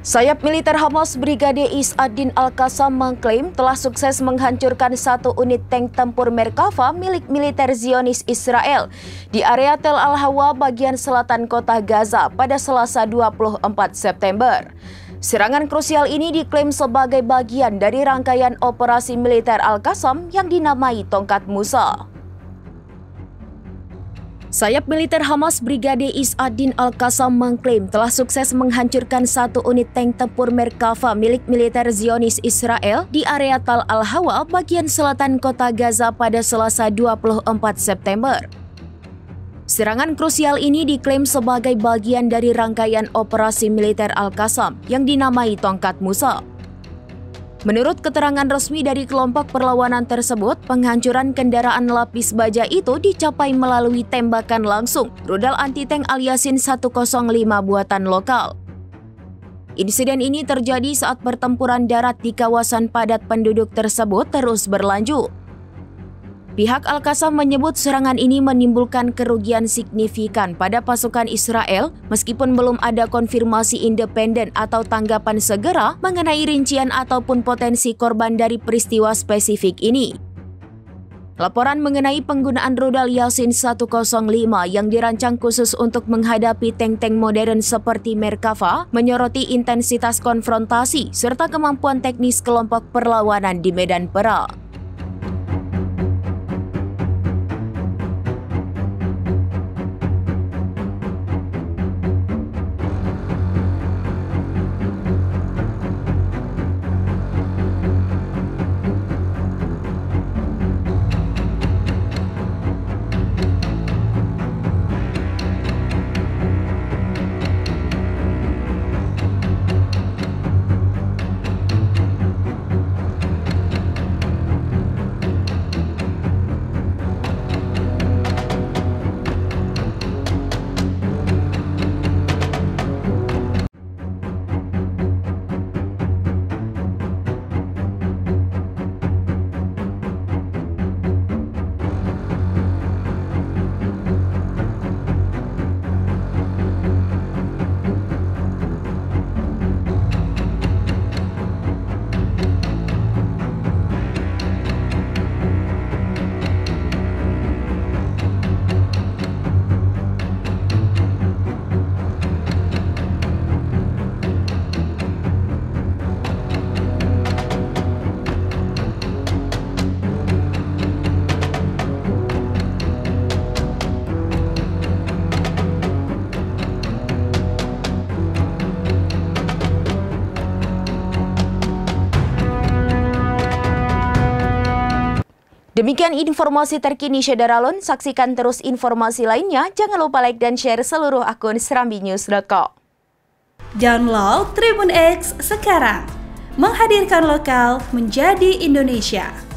Sayap militer Hamas Brigade Is-ad-Din Al-Qassam mengklaim telah sukses menghancurkan satu unit tank tempur Merkava milik militer Zionis Israel di area Tel Al-Hawa bagian selatan kota Gaza pada Selasa 24 September. Serangan krusial ini diklaim sebagai bagian dari rangkaian operasi militer Al-Qassam yang dinamai Tongkat Musa. Sayap militer Hamas Brigade Is-ad-Din Al-Qassam mengklaim telah sukses menghancurkan satu unit tank tempur Merkava milik militer Zionis Israel di area Tal Al-Hawa bagian selatan kota Gaza pada Selasa 24 September. Serangan krusial ini diklaim sebagai bagian dari rangkaian operasi militer Al-Qassam yang dinamai Tongkat Musa. Menurut keterangan resmi dari kelompok perlawanan tersebut, penghancuran kendaraan lapis baja itu dicapai melalui tembakan langsung rudal anti-tank Al-Yasin 105 buatan lokal. Insiden ini terjadi saat pertempuran darat di kawasan padat penduduk tersebut terus berlanjut. Pihak Al-Qassam menyebut serangan ini menimbulkan kerugian signifikan pada pasukan Israel meskipun belum ada konfirmasi independen atau tanggapan segera mengenai rincian ataupun potensi korban dari peristiwa spesifik ini. Laporan mengenai penggunaan rudal Yasin 105 yang dirancang khusus untuk menghadapi tank-tank modern seperti Merkava menyoroti intensitas konfrontasi serta kemampuan teknis kelompok perlawanan di medan perang. Demikian informasi terkini Syederalun, saksikan terus informasi lainnya, jangan lupa like dan share seluruh akun serambinews.com. Download Tribun X sekarang, menghadirkan lokal menjadi Indonesia.